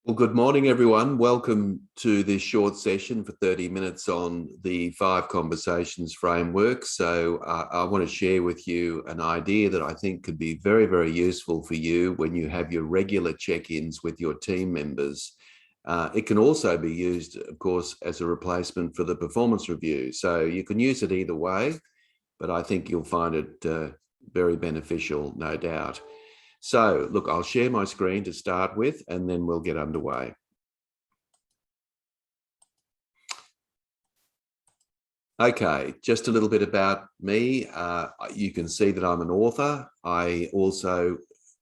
Well, good morning, everyone. Welcome to this short session for 30 minutes on the 5 conversations framework. So I want to share with you an idea that I think could be very, very useful for you when you have your regular check-ins with your team members. It can also be used, of course, as a replacement for the performance review. So you can use it either way, but I think you'll find it very beneficial, no doubt. So look, I'll share my screen to start with, and then we'll get underway. Okay, just a little bit about me. You can see that I'm an author. I also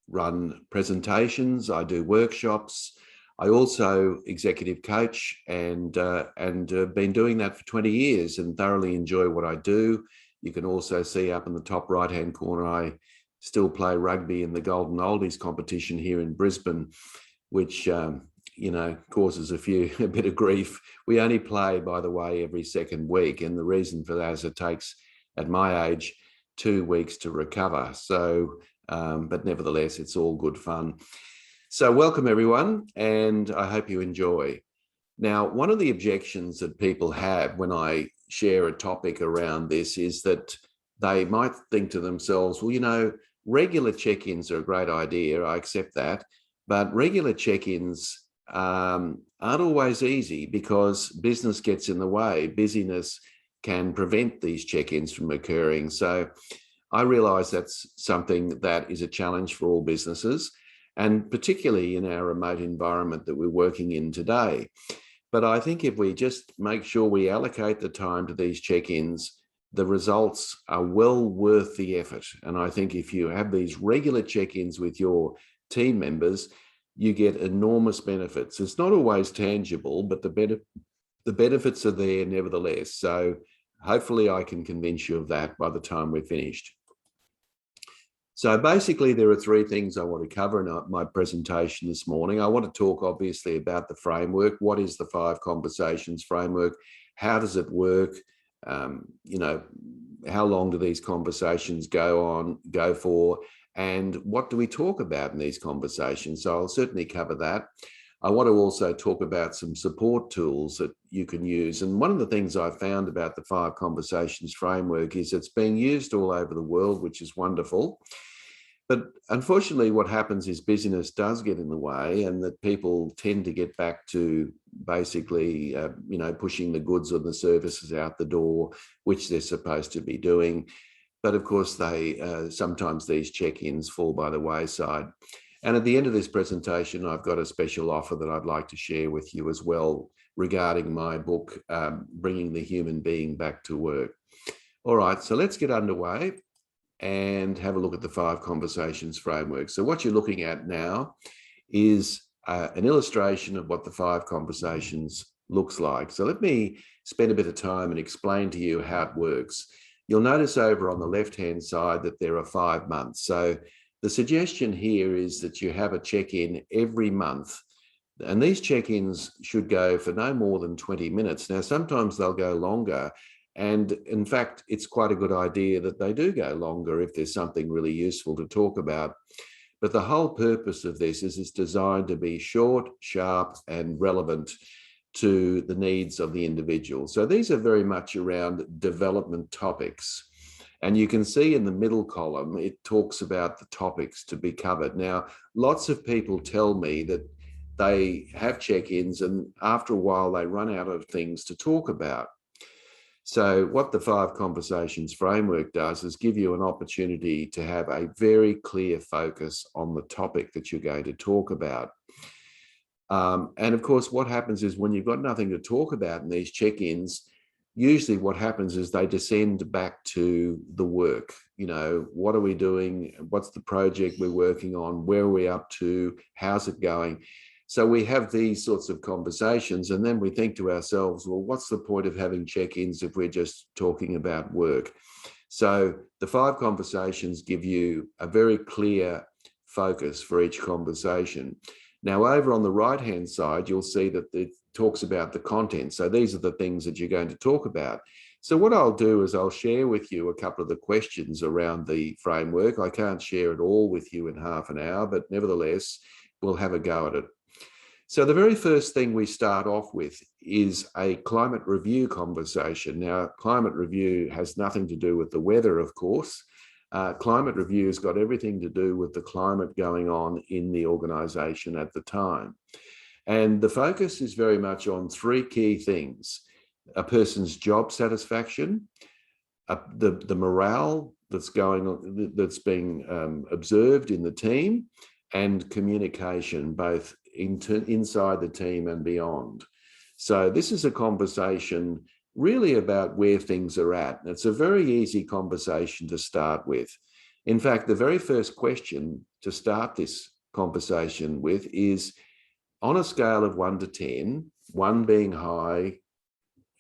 run presentations. I do workshops. I also executive coach and been doing that for 20 years and thoroughly enjoy what I do. You can also see up in the top right-hand corner, I still play rugby in the Golden Oldies competition here in Brisbane, which causes a bit of grief. We only play, by the way, every second week, and the reason for that is it takes, at my age, 2 weeks to recover. So, but nevertheless, it's all good fun. So welcome everyone, and I hope you enjoy. Now, one of the objections that people have when I share a topic around this is that they might think to themselves, well, regular check-ins are a great idea. I accept that. But regular check-ins aren't always easy because business gets in the way. Busyness can prevent these check-ins from occurring. So I realize that's something that is a challenge for all businesses, and particularly in our remote environment that we're working in today. But I think if we just make sure we allocate the time to these check-ins, the results are well worth the effort. And I think if you have these regular check-ins with your team members, you get enormous benefits. It's not always tangible, but the benefits are there nevertheless. So hopefully I can convince you of that by the time we're finished. So basically, there are 3 things I want to cover in my presentation this morning. I want to talk, obviously, about the framework. What is the 5 conversations framework? How does it work? How long do these conversations go for? And what do we talk about in these conversations? So I'll certainly cover that. I want to also talk about some support tools that you can use. And one of the things I found about the 5 conversations framework is it's being used all over the world, which is wonderful. But unfortunately, what happens is busyness does get in the way, and that people tend to get back to basically, pushing the goods or the services out the door, which they're supposed to be doing. But of course, sometimes these check-ins fall by the wayside. And at the end of this presentation, I've got a special offer that I'd like to share with you as well regarding my book, Bringing the Human Being Back to Work. All right, so let's get underway and have a look at the 5 conversations framework. So what you're looking at now is an illustration of what the 5 conversations looks like. So let me spend a bit of time and explain to you how it works. You'll notice over on the left-hand side that there are 5 months. So the suggestion here is that you have a check-in every month, and these check-ins should go for no more than 20 minutes. Now, sometimes they'll go longer, and in fact, it's quite a good idea that they do go longer if there's something really useful to talk about. But the whole purpose of this is it's designed to be short, sharp, and relevant to the needs of the individual. So these are very much around development topics. And you can see in the middle column, it talks about the topics to be covered. Now, lots of people tell me that they have check-ins and after a while they run out of things to talk about. So what the 5 conversations framework does is give you an opportunity to have a very clear focus on the topic that you're going to talk about. And of course, what happens is when you've got nothing to talk about in these check-ins, usually what happens is they descend back to the work. What are we doing? What's the project we're working on? Where are we up to? How's it going? So we have these sorts of conversations, and then we think to ourselves, well, what's the point of having check-ins if we're just talking about work? So the 5 conversations give you a very clear focus for each conversation. Now, over on the right-hand side, you'll see that it talks about the content. So these are the things that you're going to talk about. So what I'll do is I'll share with you a couple of the questions around the framework. I can't share it all with you in half an hour, but nevertheless, we'll have a go at it. So the very first thing we start off with is a climate review conversation. Now, climate review has nothing to do with the weather, of course. Climate review has got everything to do with the climate going on in the organisation at the time. And the focus is very much on three key things: a person's job satisfaction, the morale that's going on, that's being observed in the team, and communication, both inside the team and beyond. So this is a conversation really about where things are at. And it's a very easy conversation to start with. In fact, the very first question to start this conversation with is, on a scale of 1 to 10, 1 being high,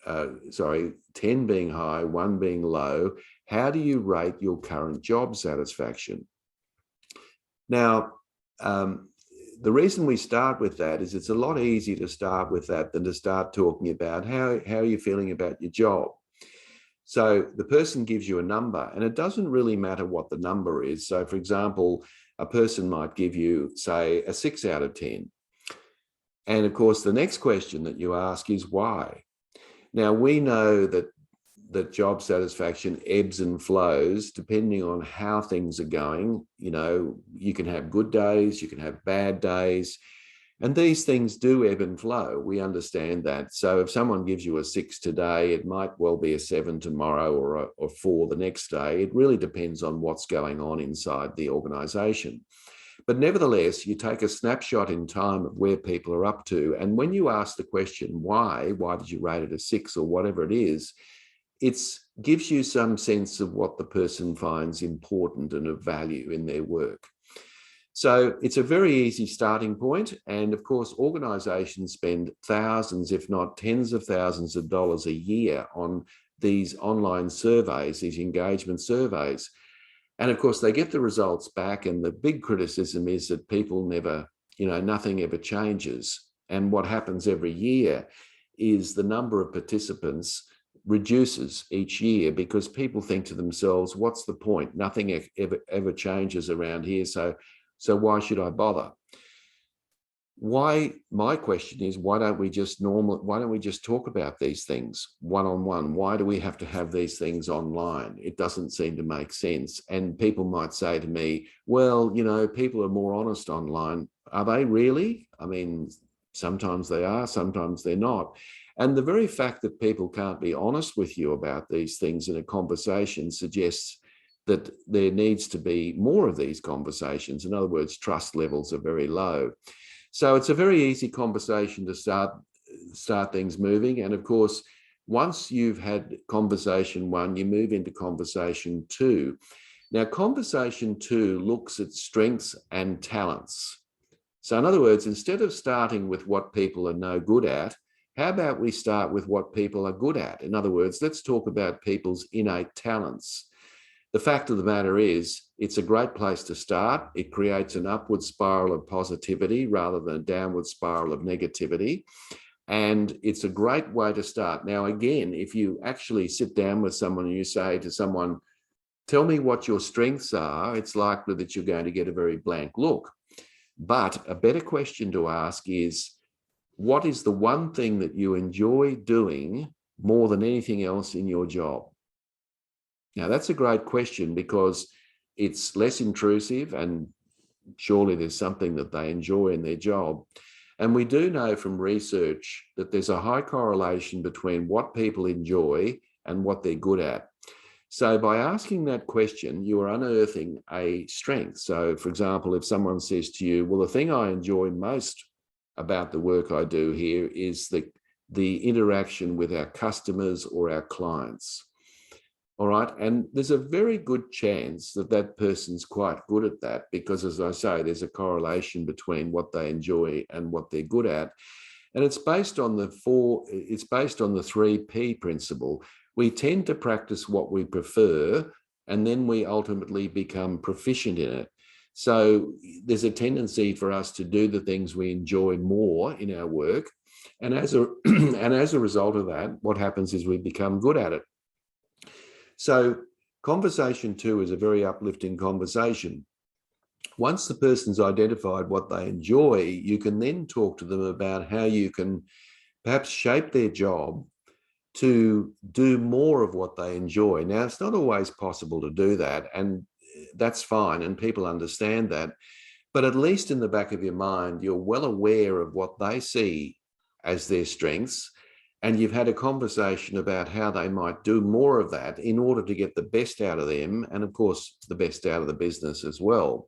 10 being high, 1 being low, how do you rate your current job satisfaction? Now, the reason we start with that is it's a lot easier to start with that than to start talking about how are you feeling about your job. So the person gives you a number, and it doesn't really matter what the number is. So for example, a person might give you, say, a 6 out of 10. And of course, the next question that you ask is why? Now, we know that job satisfaction ebbs and flows depending on how things are going. You know, you can have good days, you can have bad days, and these things do ebb and flow. We understand that. So if someone gives you a 6 today, it might well be a 7 tomorrow or a 4 the next day. It really depends on what's going on inside the organisation. But nevertheless, you take a snapshot in time of where people are up to. And when you ask the question, why did you rate it a 6 or whatever it is, it gives you some sense of what the person finds important and of value in their work. So it's a very easy starting point. And of course, organizations spend thousands, if not tens of thousands of dollars a year on these online surveys, these engagement surveys. And of course, they get the results back. And the big criticism is that people never, nothing ever changes. And what happens every year is the number of participants reduces each year because people think to themselves, what's the point? Nothing ever changes around here. So why should I bother? My question is, why don't we just talk about these things one-on-one? Why do we have to have these things online? It doesn't seem to make sense. And people might say to me, well, people are more honest online. Are they really? I mean, sometimes they are, sometimes they're not. And the very fact that people can't be honest with you about these things in a conversation suggests that there needs to be more of these conversations. In other words, trust levels are very low. So it's a very easy conversation to start things moving. And of course, once you've had conversation 1, you move into conversation 2. Now, conversation 2 looks at strengths and talents. So in other words, instead of starting with what people are no good at, how about we start with what people are good at? In other words, let's talk about people's innate talents. The fact of the matter is, it's a great place to start. It creates an upward spiral of positivity rather than a downward spiral of negativity. And it's a great way to start. Now, again, if you actually sit down with someone and you say to someone, tell me what your strengths are, it's likely that you're going to get a very blank look. But a better question to ask is, what is the one thing that you enjoy doing more than anything else in your job? Now, that's a great question because it's less intrusive and surely there's something that they enjoy in their job. And we do know from research that there's a high correlation between what people enjoy and what they're good at. So by asking that question, you are unearthing a strength. So for example, if someone says to you, well, the thing I enjoy most about the work I do here is the interaction with our customers or our clients. All right. And there's a very good chance that that person's quite good at that because, as I say, there's a correlation between what they enjoy and what they're good at. And it's based on the 3P principle. We tend to practice what we prefer, and then we ultimately become proficient in it. So there's a tendency for us to do the things we enjoy more in our work. And as a result of that, what happens is we become good at it. So conversation 2 is a very uplifting conversation. Once the person's identified what they enjoy, you can then talk to them about how you can perhaps shape their job to do more of what they enjoy. Now, it's not always possible to do that, and that's fine, and people understand that. But at least in the back of your mind, you're well aware of what they see as their strengths, and you've had a conversation about how they might do more of that in order to get the best out of them, and of course, the best out of the business as well.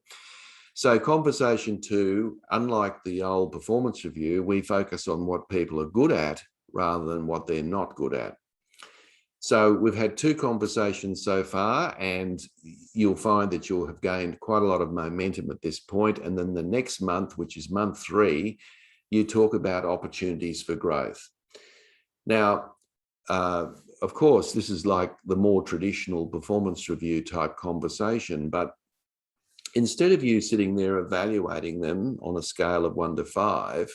So conversation 2, unlike the old performance review, we focus on what people are good at rather than what they're not good at. So we've had 2 conversations so far, and you'll find that you'll have gained quite a lot of momentum at this point. And then the next month, which is month 3, you talk about opportunities for growth. Now, of course, this is like the more traditional performance review type conversation, but instead of you sitting there evaluating them on a scale of 1 to 5,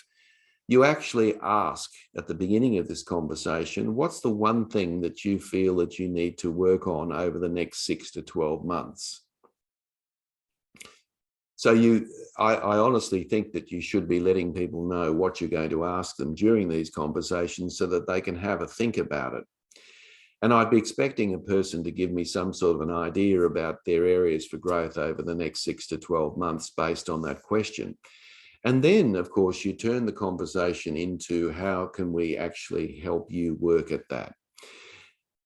you actually ask at the beginning of this conversation, what's the one thing that you feel that you need to work on over the next 6 to 12 months? So I honestly think that you should be letting people know what you're going to ask them during these conversations so that they can have a think about it. And I'd be expecting a person to give me some sort of an idea about their areas for growth over the next 6 to 12 months based on that question. And then, of course, you turn the conversation into how can we actually help you work at that?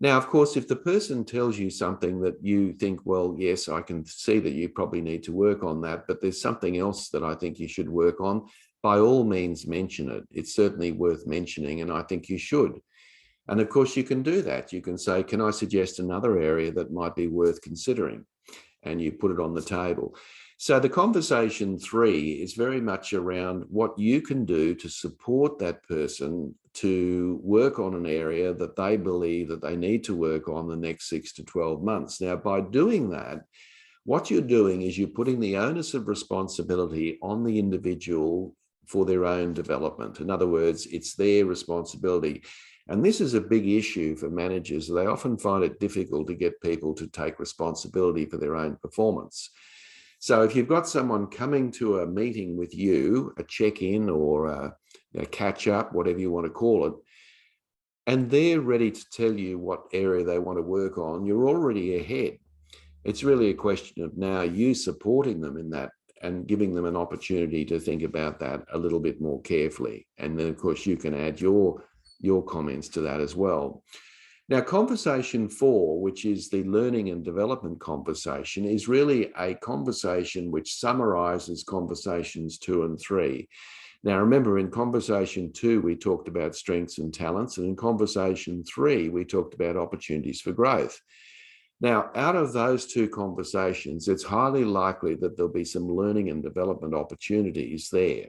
Now, of course, if the person tells you something that you think, well, yes, I can see that you probably need to work on that, but there's something else that I think you should work on, by all means, mention it. It's certainly worth mentioning, and I think you should. And of course, you can do that. You can say, can I suggest another area that might be worth considering? And you put it on the table. So the conversation 3 is very much around what you can do to support that person to work on an area that they believe that they need to work on the next 6 to 12 months. Now, by doing that, what you're doing is you're putting the onus of responsibility on the individual for their own development. In other words, it's their responsibility. And this is a big issue for managers. They often find it difficult to get people to take responsibility for their own performance. So if you've got someone coming to a meeting with you, a check-in or a catch-up, whatever you want to call it, and they're ready to tell you what area they want to work on, you're already ahead. It's really a question of now you supporting them in that and giving them an opportunity to think about that a little bit more carefully. And then, of course, you can add your comments to that as well. Now, conversation 4, which is the learning and development conversation, is really a conversation which summarizes conversations 2 and 3. Now, remember, in conversation 2, we talked about strengths and talents, and in conversation 3, we talked about opportunities for growth. Now, out of those 2 conversations, it's highly likely that there'll be some learning and development opportunities there.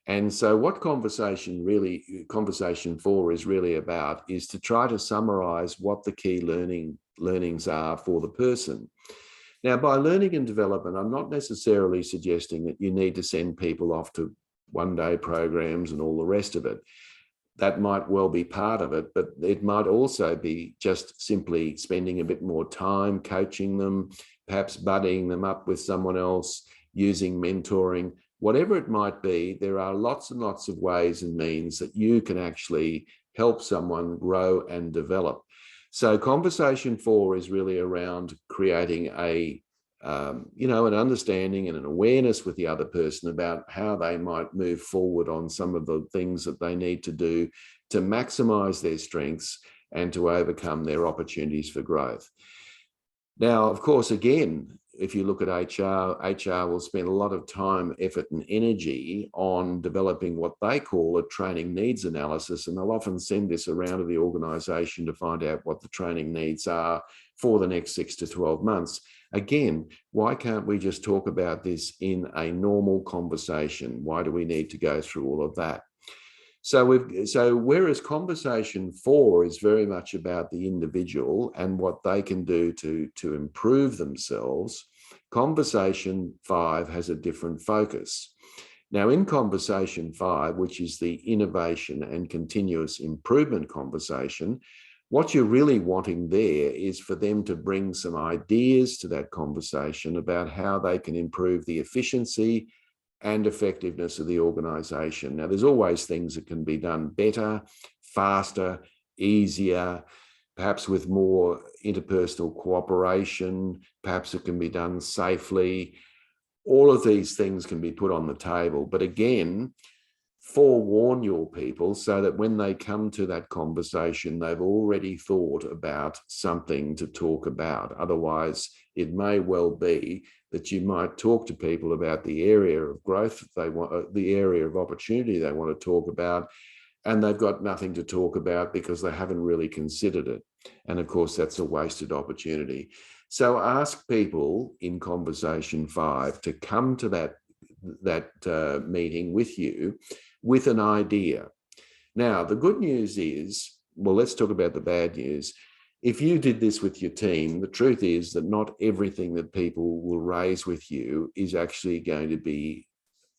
And so what conversation 4 is really about is to try to summarize what the key learnings are for the person. Now, by learning and development, I'm not necessarily suggesting that you need to send people off to one-day programs and all the rest of it. That might well be part of it, but it might also be just simply spending a bit more time coaching them, perhaps buddying them up with someone else, using mentoring. Whatever it might be, there are lots and lots of ways and means that you can actually help someone grow and develop. So conversation 4 is really around creating an understanding and an awareness with the other person about how they might move forward on some of the things that they need to do to maximize their strengths and to overcome their opportunities for growth. Now, of course, again, if you look at HR will spend a lot of time, effort, and energy on developing what they call a training needs analysis, and they'll often send this around to the organization to find out what the training needs are for the next 6 to 12 months. Again, why can't we just talk about this in a normal conversation? Why do we need to go through all of that? So whereas conversation 4 is very much about the individual and what they can do to improve themselves, conversation 5 has a different focus. Now, in conversation 5, which is the innovation and continuous improvement conversation, What you're really wanting there is for them to bring some ideas to that conversation about how they can improve the efficiency and effectiveness of the organization. Now, there's always things that can be done better, faster, easier, perhaps with more interpersonal cooperation, perhaps it can be done safely. All of these things can be put on the table. But again, forewarn your people so that when they come to that conversation, they've already thought about something to talk about. Otherwise, it may well be that you might talk to people about the area of growth they want, the area of opportunity they want to talk about, and they've got nothing to talk about because they haven't really considered it. And of course, that's a wasted opportunity. So ask people in conversation 5 to come to that meeting with you with an idea. Now, the good news is, well, let's talk about the bad news. If you did this with your team, the truth is that not everything that people will raise with you is actually going to be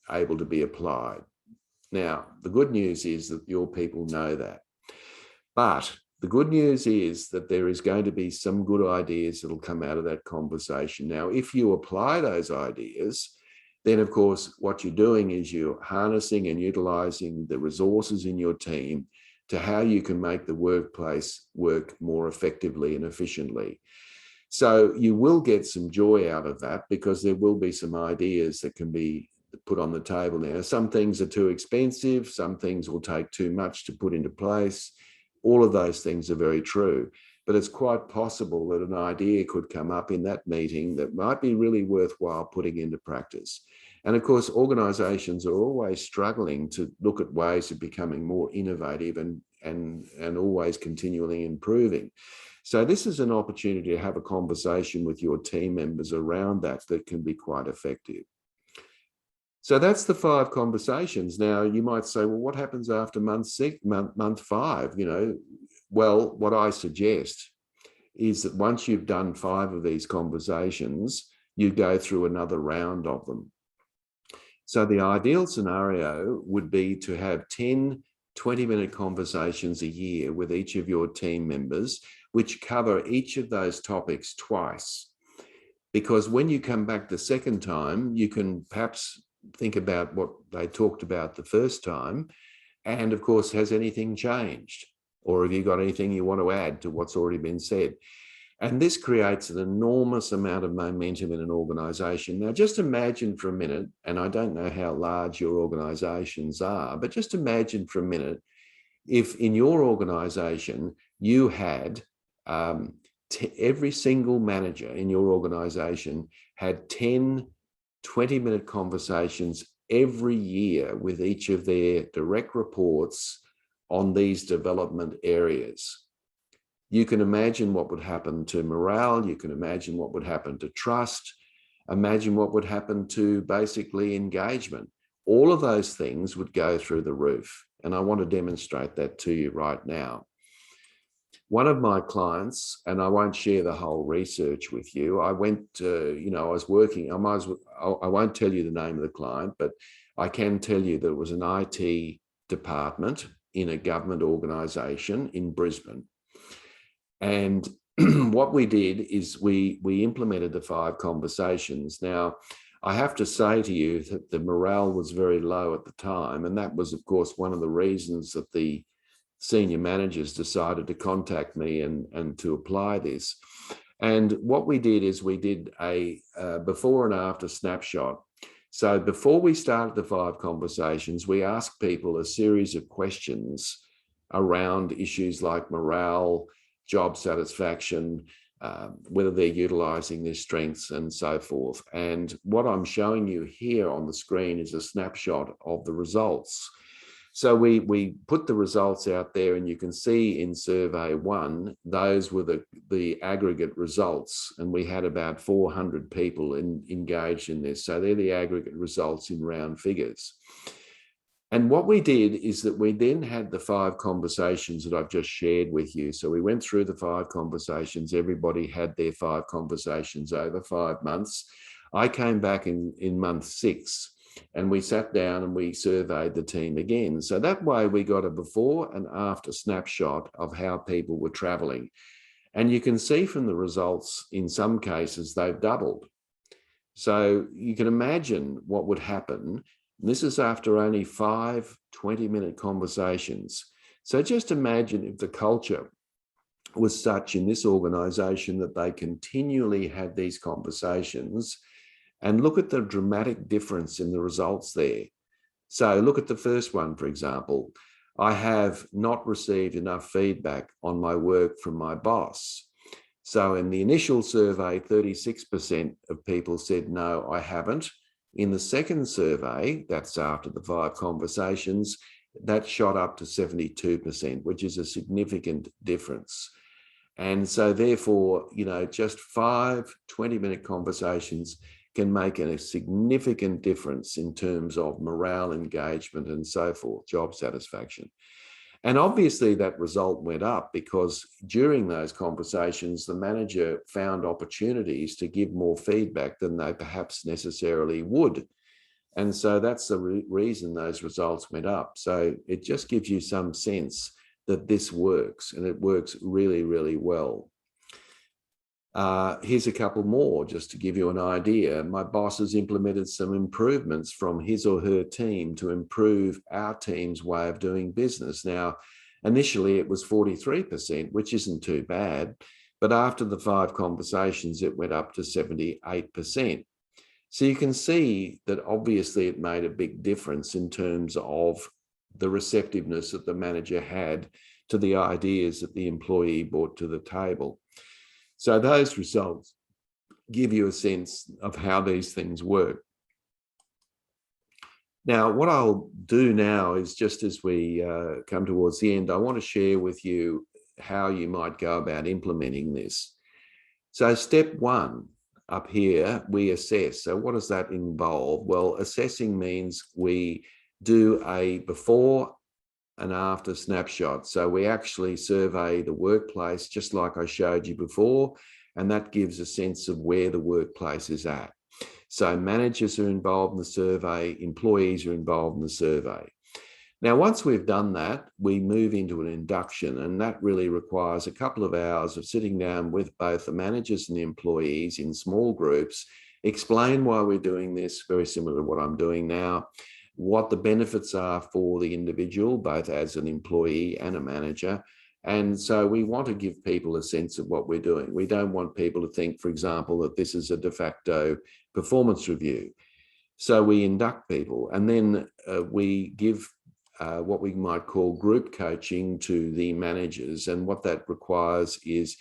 able to be applied. Now, the good news is that your people know that. But the good news is that there is going to be some good ideas that will come out of that conversation. Now, if you apply those ideas, then of course, what you're doing is you're harnessing and utilizing the resources in your team to how you can make the workplace work more effectively and efficiently. So you will get some joy out of that because there will be some ideas that can be put on the table now. Some things are too expensive, some things will take too much to put into place. All of those things are very true, but it's quite possible that an idea could come up in that meeting that might be really worthwhile putting into practice. And of course, organizations are always struggling to look at ways of becoming more innovative and always continually improving. So this is an opportunity to have a conversation with your team members around that can be quite effective. So that's the 5 conversations. Now, you might say, well, what happens after month 5? Well, what I suggest is that once you've done 5 of these conversations, you go through another round of them. So the ideal scenario would be to have 10 20-minute conversations a year with each of your team members, which cover each of those topics twice. Because when you come back the second time, you can perhaps think about what they talked about the first time. And of course, has anything changed? Or have you got anything you want to add to what's already been said? And this creates an enormous amount of momentum in an organization. Now, just imagine for a minute, and I don't know how large your organizations are, but just imagine for a minute, if in your organization, you had every single manager in your organization had 10 20-minute conversations every year with each of their direct reports on these development areas. You can imagine what would happen to morale. You can imagine what would happen to trust. Imagine what would happen to basically engagement. All of those things would go through the roof. And I want to demonstrate that to you right now. One of my clients, and I won't share the whole research with you. I went to, I was working, I won't tell you the name of the client, but I can tell you that it was an IT department in a government organization in Brisbane. And what we did is we implemented the 5 conversations. Now, I have to say to you that the morale was very low at the time. And that was, of course, one of the reasons that the senior managers decided to contact me and to apply this. And what we did is we did a before and after snapshot. So before we started the 5 conversations, we asked people a series of questions around issues like morale, job satisfaction, whether they're utilizing their strengths and so forth. And what I'm showing you here on the screen is a snapshot of the results. So we put the results out there, and you can see in survey 1, those were the aggregate results. And we had about 400 people engaged in this. So they're the aggregate results in round figures. And what we did is that we then had the 5 conversations that I've just shared with you. So we went through the 5 conversations. Everybody had their 5 conversations over 5 months. I came back in month 6. And we sat down and we surveyed the team again. So that way we got a before and after snapshot of how people were traveling. And you can see from the results, in some cases, they've doubled. So you can imagine what would happen. This is after only 5 20-minute conversations. So just imagine if the culture was such in this organization that they continually had these conversations, and look at the dramatic difference in the results there. So look at the first one, for example. I have not received enough feedback on my work from my boss. So in the initial survey, 36% of people said, no, I haven't. In the second survey, that's after the 5 conversations, that shot up to 72%, which is a significant difference. And so therefore, just 5 20-minute conversations can make a significant difference in terms of morale, engagement, and so forth, job satisfaction. And obviously that result went up because during those conversations, the manager found opportunities to give more feedback than they perhaps necessarily would. And so that's the reason those results went up. So it just gives you some sense that this works, and it works really, really well. Here's a couple more just to give you an idea. My boss has implemented some improvements from his or her team to improve our team's way of doing business. Now, initially it was 43%, which isn't too bad, but after the 5 conversations, it went up to 78%. So you can see that obviously it made a big difference in terms of the receptiveness that the manager had to the ideas that the employee brought to the table. So those results give you a sense of how these things work. Now, what I'll do now is, just as we come towards the end, I want to share with you how you might go about implementing this. So step 1 up here, we assess. So what does that involve? Well, assessing means we do a before and after snapshot. So we actually survey the workplace just like I showed you before, and that gives a sense of where the workplace is at. So managers are involved in the survey, employees are involved in the survey. Now, once we've done that, we move into an induction, and that really requires a couple of hours of sitting down with both the managers and the employees in small groups, explain why we're doing this, very similar to what I'm doing now, what the benefits are for the individual, both as an employee and a manager. And so we want to give people a sense of what we're doing. We don't want people to think, for example, that this is a de facto performance review. So we induct people, and then we give what we might call group coaching to the managers. And what that requires is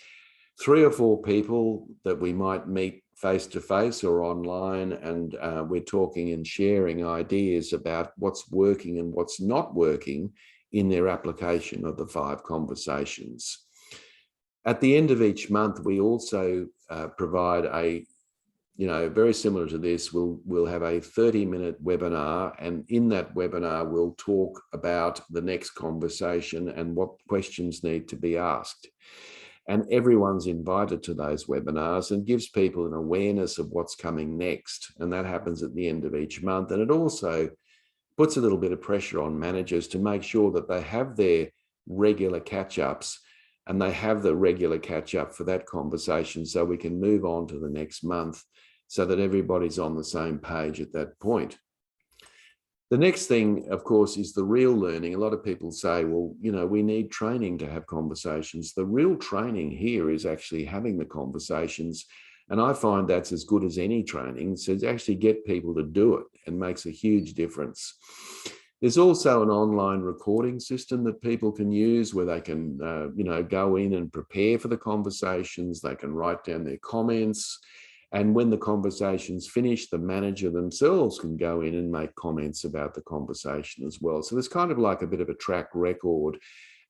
3 or 4 people that we might meet face-to-face or online, and we're talking and sharing ideas about what's working and what's not working in their application of the 5 conversations. At the end of each month, we also provide a, very similar to this, we'll have a 30-minute webinar, and in that webinar, we'll talk about the next conversation and what questions need to be asked. And everyone's invited to those webinars, and gives people an awareness of what's coming next. And that happens at the end of each month. And it also puts a little bit of pressure on managers to make sure that they have their regular catch-ups, and they have the regular catch-up for that conversation, so we can move on to the next month so that everybody's on the same page at that point. The next thing, of course, is the real learning. A lot of people say, well, we need training to have conversations. The real training here is actually having the conversations. And I find that's as good as any training. So to actually get people to do it, and makes a huge difference. There's also an online recording system that people can use where they can, go in and prepare for the conversations. They can write down their comments. And when the conversation's finished, the manager themselves can go in and make comments about the conversation as well. So there's kind of like a bit of a track record.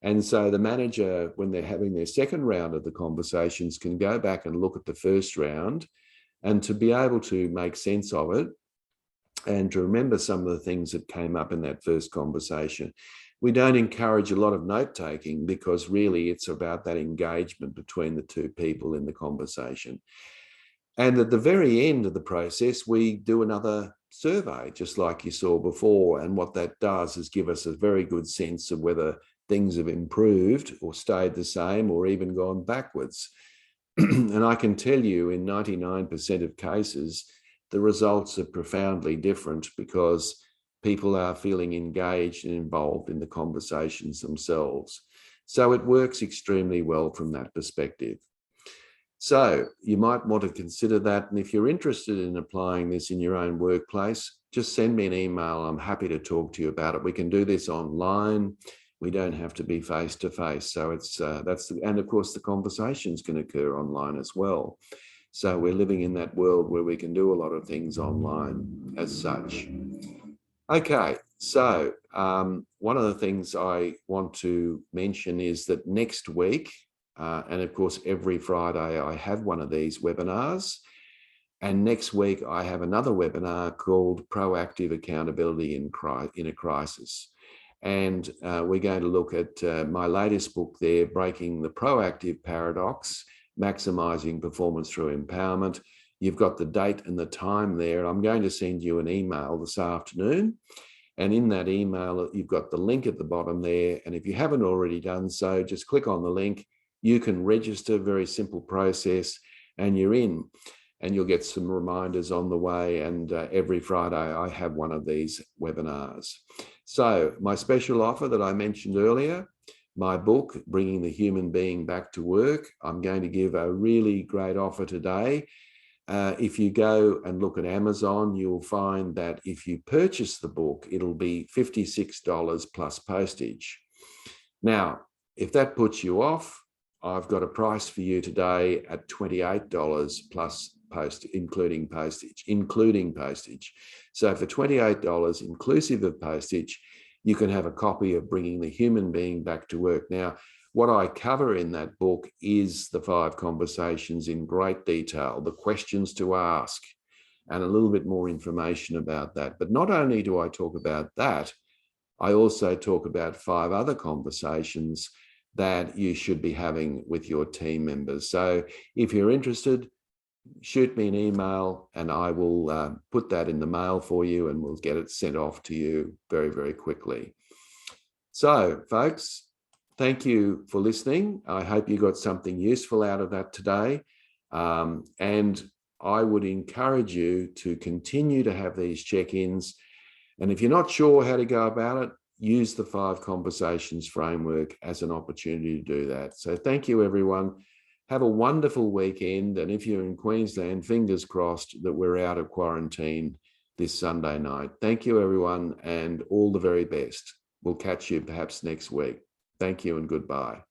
And so the manager, when they're having their second round of the conversations, can go back and look at the first round, and to be able to make sense of it and to remember some of the things that came up in that first conversation. We don't encourage a lot of note-taking, because really it's about that engagement between the 2 people in the conversation. And at the very end of the process, we do another survey, just like you saw before. And what that does is give us a very good sense of whether things have improved or stayed the same or even gone backwards. And I can tell you in 99% of cases, the results are profoundly different because people are feeling engaged and involved in the conversations themselves. So it works extremely well from that perspective. So you might want to consider that. And if you're interested in applying this in your own workplace, just send me an email. I'm happy to talk to you about it. We can do this online. We don't have to be face to face. So and of course the conversations can occur online as well. So we're living in that world where we can do a lot of things online as such. Okay, so one of the things I want to mention is that next week, and of course, every Friday I have one of these webinars. And next week I have another webinar called Proactive Accountability in a Crisis. And we're going to look at my latest book there, Breaking the Proactive Paradox, Maximizing Performance Through Empowerment. You've got the date and the time there. I'm going to send you an email this afternoon. And in that email, you've got the link at the bottom there. And if you haven't already done so, just click on the link. You can register, very simple process, and you're in. And you'll get some reminders on the way. And every Friday, I have one of these webinars. So my special offer that I mentioned earlier, my book, Bringing the Human Being Back to Work, I'm going to give a really great offer today. If you go and look at Amazon, you'll find that if you purchase the book, it'll be $56 plus postage. Now, if that puts you off, I've got a price for you today at $28 plus including postage. So for $28 inclusive of postage, you can have a copy of Bringing the Human Being Back to Work. Now, what I cover in that book is the 5 conversations in great detail, the questions to ask, and a little bit more information about that. But not only do I talk about that, I also talk about 5 other conversations that you should be having with your team members. So if you're interested, shoot me an email and I will put that in the mail for you and we'll get it sent off to you very, very quickly. So, folks, thank you for listening. I hope you got something useful out of that today. And I would encourage you to continue to have these check-ins. And if you're not sure how to go about it, use the 5 conversations framework as an opportunity to do that. So thank you, everyone. Have a wonderful weekend. And if you're in Queensland, fingers crossed that we're out of quarantine this Sunday night. Thank you, everyone, and all the very best. We'll catch you perhaps next week. Thank you and goodbye.